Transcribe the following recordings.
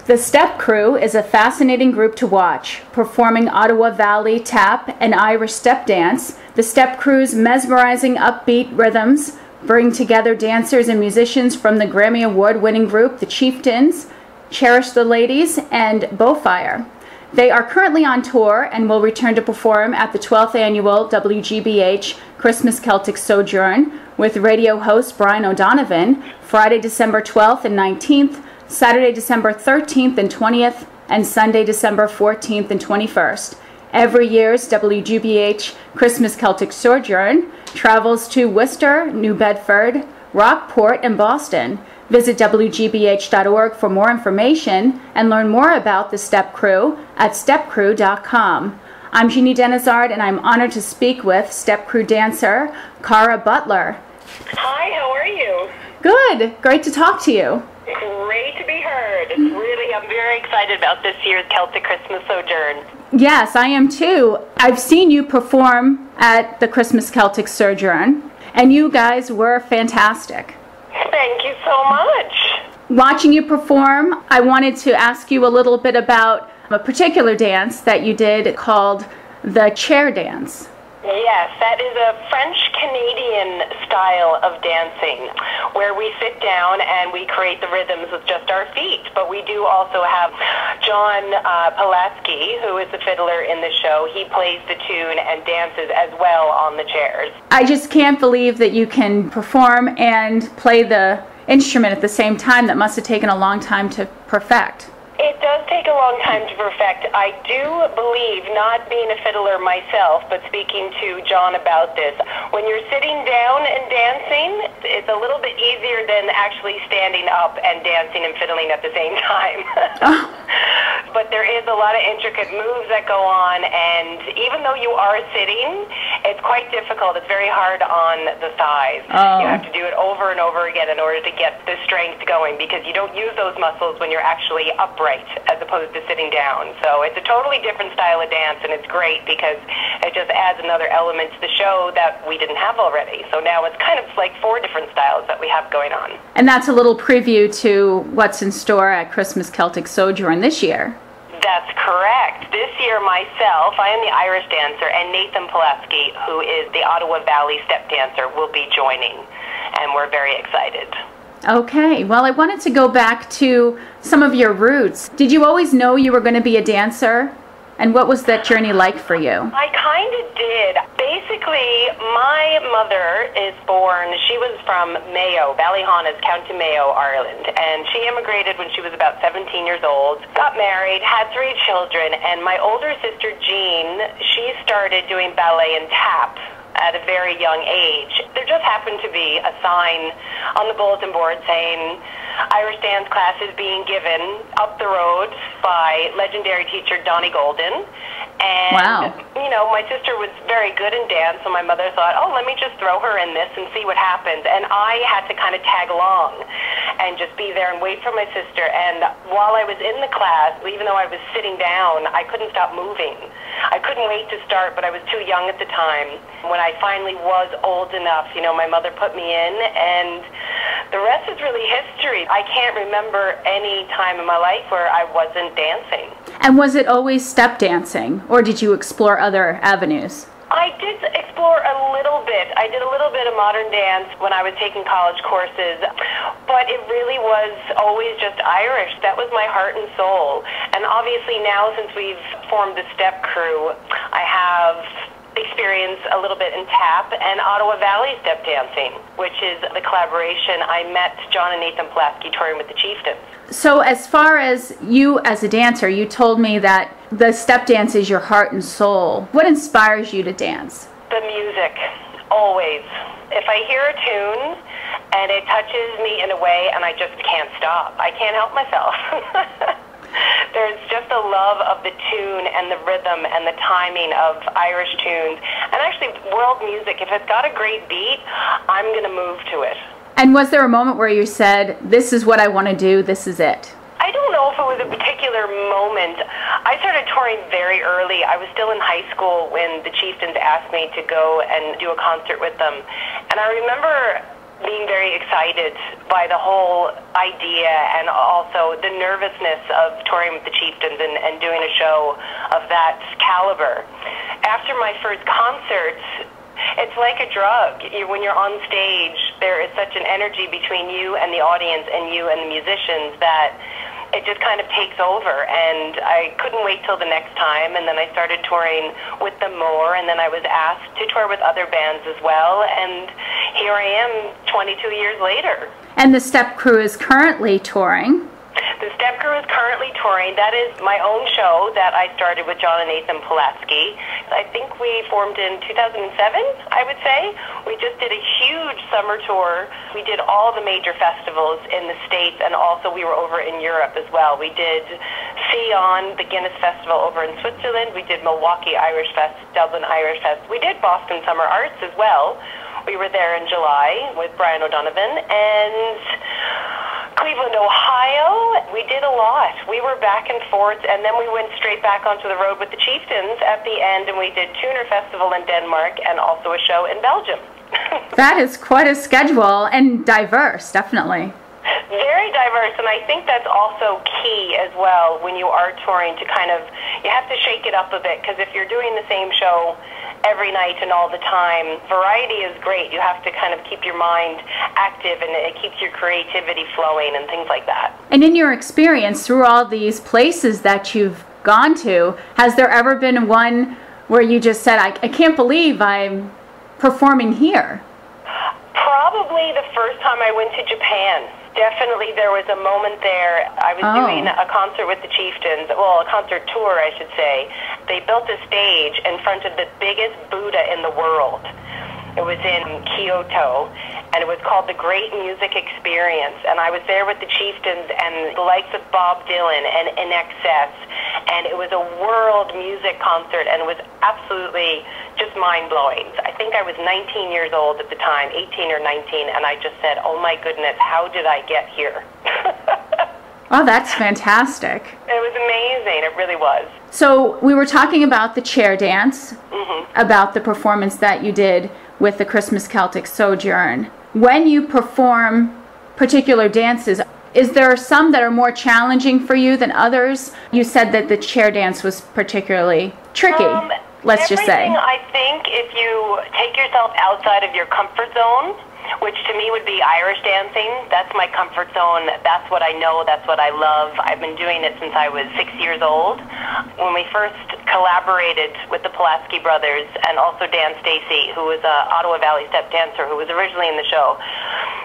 The Stepcrew is a fascinating group to watch. Performing Ottawa Valley tap and Irish step dance, the Stepcrew's mesmerizing upbeat rhythms bring together dancers and musicians from the Grammy Award-winning group The Chieftains, Cherish the Ladies, and Bowfire. They are currently on tour and will return to perform at the 12th annual WGBH Christmas Celtic Sojourn with radio host Brian O'Donovan Friday, December 12th and 19th, Saturday, December 13th and 20th, and Sunday, December 14th and 21st. Every year's WGBH Christmas Celtic Sojourn travels to Worcester, New Bedford, Rockport, and Boston. Visit WGBH.org for more information and learn more about the Stepcrew at stepcrew.com. I'm Jeanne Denizard, and I'm honored to speak with Stepcrew dancer Cara Butler. Hi, how are you? Good. Great to talk to you. Great to be heard. Really, I'm very excited about this year's Celtic Christmas Sojourn. Yes, I am too. I've seen you perform at the Christmas Celtic Sojourn, and you guys were fantastic. Thank you so much. Watching you perform, I wanted to ask you a little bit about a particular dance that you did called the chair dance. Yes, that is a French-Canadian style of dancing where we sit down and we create the rhythms with just our feet. But we do also have John Pulaski, who is the fiddler in the show. He plays the tune and dances as well on the chairs. I just can't believe that you can perform and play the instrument at the same time. That must have taken a long time to perfect. It does take a long time to perfect. I do believe, not being a fiddler myself, but speaking to John about this, when you're sitting down and dancing, it's a little bit easier than actually standing up and dancing and fiddling at the same time. But there is a lot of intricate moves that go on, and even though you are sitting, it's quite difficult. It's very hard on the thighs. You have to do it over and over again in order to get the strength going, because you don't use those muscles when you're actually upright as opposed to sitting down. So it's a totally different style of dance, and it's great because it just adds another element to the show that we didn't have already. So now it's kind of like 4 different styles that we have going on. And that's a little preview to what's in store at Christmas Celtic Sojourn this year. That's correct. This year myself, I am the Irish dancer, and Nathan Pulaski, who is the Ottawa Valley step dancer, will be joining, and we're very excited. Okay, well, I wanted to go back to some of your roots. Did you always know you were going to be a dancer? And what was that journey like for you? I kind of did. Basically, my mother is born, she was from Mayo, Ballyhaunis, County Mayo, Ireland. And she immigrated when she was about 17 years old, got married, had 3 children, and my older sister, Jeanne, she started doing ballet and tap at a very young age. There just happened to be a sign on the bulletin board saying Irish dance class is being given up the road by legendary teacher Donnie Golden. And, wow. You know, my sister was very good in dance, so my mother thought, oh, let me just throw her in this and see what happens. And I had to kind of tag along and just be there and wait for my sister. And while I was in the class, even though I was sitting down, I couldn't stop moving. I couldn't wait to start, but I was too young at the time. When I finally was old enough, you know, my mother put me in, and the rest is really history. I can't remember any time in my life where I wasn't dancing. And was it always step dancing, or did you explore other avenues? I did explore a little bit. I did a little bit of modern dance when I was taking college courses, but it really was always just Irish. That was my heart and soul. And obviously now, since we've formed the Stepcrew, I have experience a little bit in tap and Ottawa Valley step dancing, which is the collaboration. I met John and Nathan Pulaski touring with the Chieftains. So as far as you as a dancer, you told me that the step dance is your heart and soul. What inspires you to dance? The music, always. If I hear a tune and it touches me in a way and I just can't stop, I can't help myself. There's just a love of the tune and the rhythm and the timing of Irish tunes. And actually, world music, if it's got a great beat, I'm going to move to it. And was there a moment where you said, this is what I want to do, this is it? I don't know if it was a particular moment. I started touring very early. I was still in high school when the Chieftains asked me to go and do a concert with them. And I remember being very excited by the whole idea and also the nervousness of touring with the Chieftains and doing a show of that caliber. After my first concert, it's like a drug. When you're on stage, there is such an energy between you and the audience and you and the musicians that it just kind of takes over, and I couldn't wait till the next time, and then I started touring with them more, and then I was asked to tour with other bands as well, and here I am 22 years later. And the Stepcrew is currently touring. The Stepcrew is currently touring. That is my own show that I started with John and Nathan Pulaski. I think we formed in 2007, I would say. We just did a huge summer tour. We did all the major festivals in the States, and also we were over in Europe as well. We did Sion, the Guinness Festival over in Switzerland. We did Milwaukee Irish Fest, Dublin Irish Fest. We did Boston Summer Arts as well. We were there in July with Brian O'Donovan, and Cleveland, Ohio. We did a lot. We were back and forth, and then we went straight back onto the road with the Chieftains at the end, and we did Tuner Festival in Denmark and also a show in Belgium. That is quite a schedule, and diverse, definitely. Very diverse, and I think that's also key as well when you are touring to kind of, you have to shake it up a bit, because if you're doing the same show every night and all the time, variety is great. You have to kind of keep your mind active, and it keeps your creativity flowing and things like that. And in your experience through all these places that you've gone to, has there ever been one where you just said, I can't believe I'm performing here? Probably the first time I went to Japan. Definitely there was a moment there. I was doing a concert with the Chieftains, well, a concert tour, I should say. They built a stage in front of the biggest Buddha in the world. It was in Kyoto, and it was called the Great Music Experience. And I was there with the Chieftains and the likes of Bob Dylan and In Excess, and it was a world music concert, and it was absolutely just mind-blowing. I think I was 19 years old at the time, 18 or 19, and I just said, oh my goodness, how did I get here? Oh, that's fantastic. It was amazing. It really was. So we were talking about the chair dance, about the performance that you did with the Christmas Celtic Sojourn. When you perform particular dances, is there some that are more challenging for you than others? You said that the chair dance was particularly tricky, let's just say. I think if you take yourself outside of your comfort zone, which to me would be Irish dancing, that's my comfort zone. That's what I know. That's what I love. I've been doing it since I was 6 years old. When we first collaborated with the Pulaski brothers and also Dan Stacy, who was an Ottawa Valley step dancer who was originally in the show,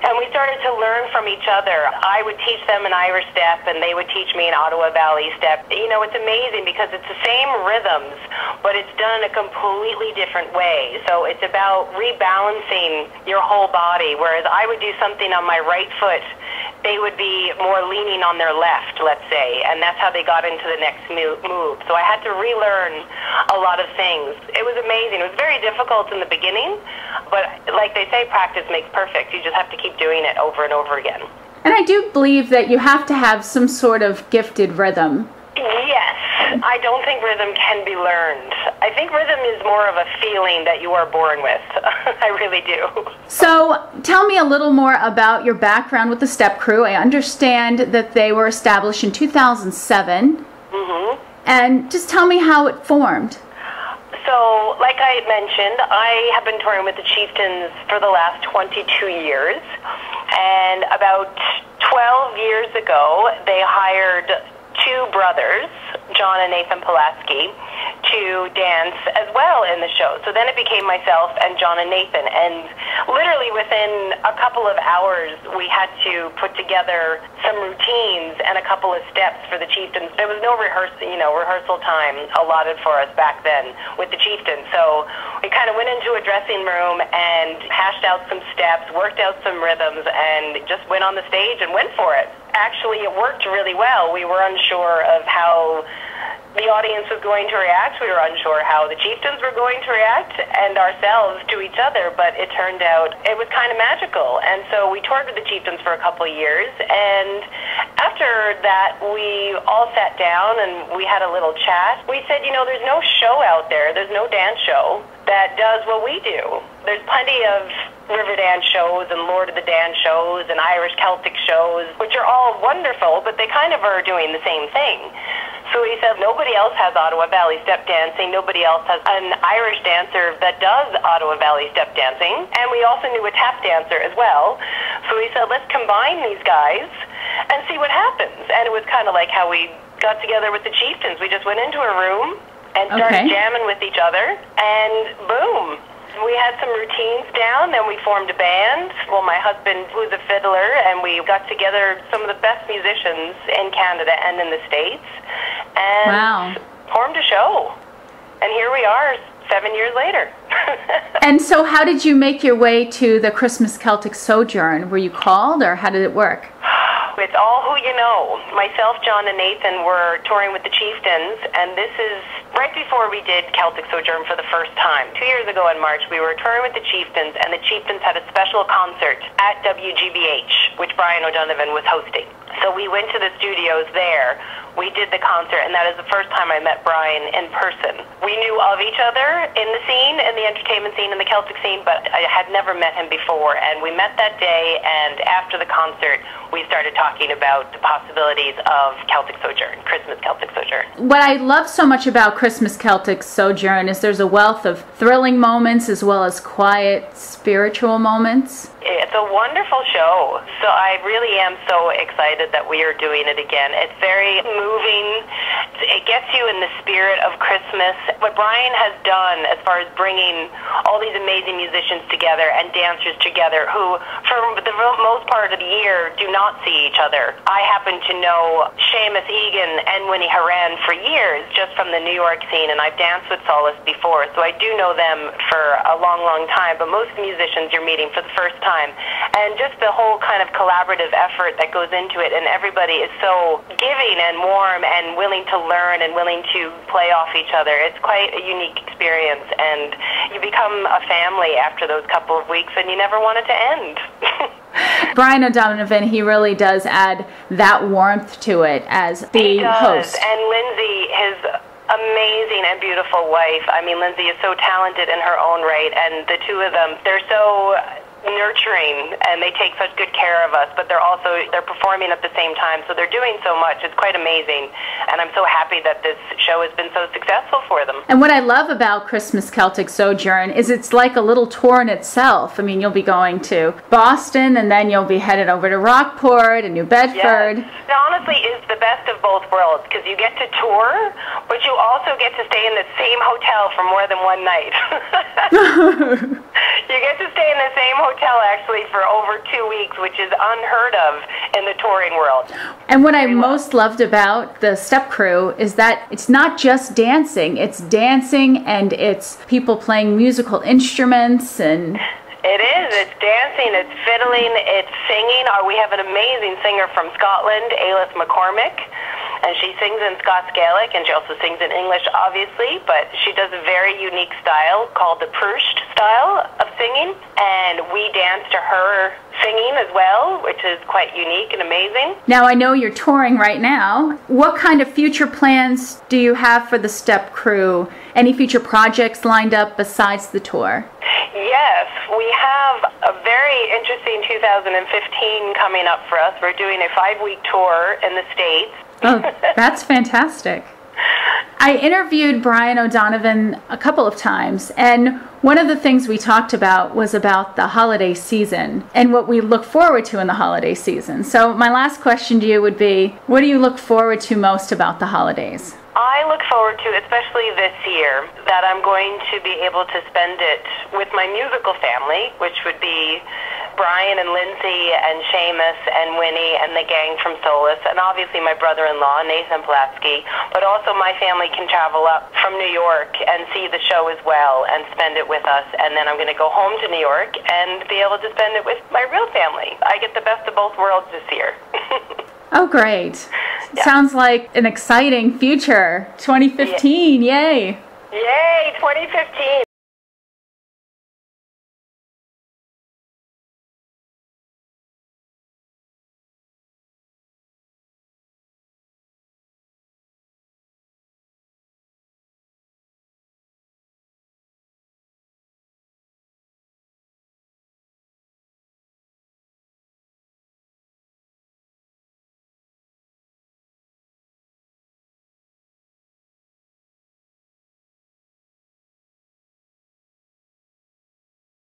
and we started to learn from each other. I would teach them an Irish step, and they would teach me an Ottawa Valley step. You know, it's amazing because it's the same rhythms, but it's done in a completely different way. So it's about rebalancing your whole body, whereas I would do something on my right foot, they would be more leaning on their left, let's say, and that's how they got into the next move. So I had to relearn a lot of things. It was amazing. It was very difficult in the beginning, but like they say, practice makes perfect. You just have to keep doing it over and over again. And I do believe that you have to have some sort of gifted rhythm. Yes. I don't think rhythm can be learned. I think rhythm is more of a feeling that you are born with. I really do. So tell me a little more about your background with the Stepcrew. I understand that they were established in 2007. And just tell me how it formed. So, like I mentioned, I have been touring with the Chieftains for the last 22 years. And about 12 years ago, they hired two brothers, John and Nathan Pulaski, to dance as well in the show. So then it became myself and John and Nathan, and literally within a couple of hours we had to put together some routines and a couple of steps for the Chieftains. There was no rehearsal time allotted for us back then with the Chieftains. So we kind of went into a dressing room and hashed out some steps, worked out some rhythms, and just went on the stage and went for it. Actually, it worked really well. We were unsure of how the audience was going to react. We were unsure how the chieftains were going to react and ourselves to each other, but it turned out it was kind of magical. And so we toured with the chieftains for a couple of years, and after that we all sat down and we had a little chat. We said, there's no show out there, there's no dance show that does what we do. There's plenty of river dance shows and Lord of the Dance shows and Irish Celtic shows, which are all wonderful, but they kind of are doing the same thing. So he said, nobody else has Ottawa Valley step dancing, nobody else has an Irish dancer that does Ottawa Valley step dancing, and we also knew a tap dancer as well. So he said, let's combine these guys and see what happens. And it was kind of like how we got together with the chieftains. We just went into a room and started jamming with each other, and boom. We had some routines down, then we formed a band. Well, my husband, who's a fiddler, and we got together some of the best musicians in Canada and in the States, and formed a show. And here we are 7 years later. And so how did you make your way to the Christmas Celtic Sojourn? Were you called, or how did it work? It's all who you know. Myself, John, and Nathan were touring with the Chieftains, and this is right before we did Celtic Sojourn for the first time. 2 years ago in March, we were touring with the Chieftains, and the Chieftains had a special concert at WGBH, which Brian O'Donovan was hosting. So we went to the studios there. We did the concert, and that is the first time I met Brian in person. We knew of each other in the scene, in the entertainment scene, in the Celtic scene, but I had never met him before. And we met that day, and after the concert, we started talking about the possibilities of Celtic Sojourn, Christmas Celtic Sojourn. What I love so much about Christmas Celtic Sojourn is there's a wealth of thrilling moments as well as quiet, spiritual moments. It's a wonderful show. So I really am so excited that we are doing it again. It's very moving. It gets you in the spirit of Christmas. What Brian has done as far as bringing all these amazing musicians together and dancers together who, for the most part of the year, do not see each other. I happen to know Seamus Egan and Winnie Horan for years just from the New York scene, and I've danced with Solace before, so I do know them for a long, long time. But most musicians you're meeting for the first time. And just the whole kind of collaborative effort that goes into it, and everybody is so giving and warm and willing to learn and willing to play off each other. It's quite a unique experience, and you become a family after those couple of weeks, and you never want it to end. Brian O'Donovan, he really does add that warmth to it as the host. And Lindsay, his amazing and beautiful wife. I mean, Lindsay is so talented in her own right, and the two of them, they're so nurturing, and they take such good care of us, but they're performing at the same time, so they're doing so much. It's quite amazing, and I'm so happy that this show has been so successful for them. And what I love about Christmas Celtic Sojourn is it's like a little tour in itself. I mean, you'll be going to Boston, and then you'll be headed over to Rockport and New Bedford. Yes. It honestly is the best of both worlds, because you get to tour, but you also get to stay in the same hotel for more than one night. You get to stay in the same hotel actually for over 2 weeks, which is unheard of in the touring world. And what I most loved about the Stepcrew is that it's not just dancing. It's dancing, and it's people playing musical instruments, and it is. It's dancing, it's fiddling, it's singing. We have an amazing singer from Scotland, Ailith McCormick, and she sings in Scots Gaelic, and she also sings in English, obviously, but she does a very unique style called the Proust style of singing, and we dance to her singing as well, which is quite unique and amazing. Now, I know you're touring right now. What kind of future plans do you have for the Stepcrew? Any future projects lined up besides the tour? Yes, we have a very interesting 2015 coming up for us. We're doing a 5-week tour in the States. Oh, that's fantastic. I interviewed Brian O'Donovan a couple of times, and one of the things we talked about was about the holiday season and what we look forward to in the holiday season. So my last question to you would be, what do you look forward to most about the holidays? I look forward to, especially this year, that I'm going to be able to spend it with my musical family, which would be Brian and Lindsay and Seamus and Winnie and the gang from Solace, and obviously my brother-in-law, Nathan Pulaski, but also my family can travel up from New York and see the show as well and spend it with us, and then I'm going to go home to New York and be able to spend it with my real family. I get the best of both worlds this year. Oh, great. Sounds like an exciting future. 2015, yay! Yay, 2015.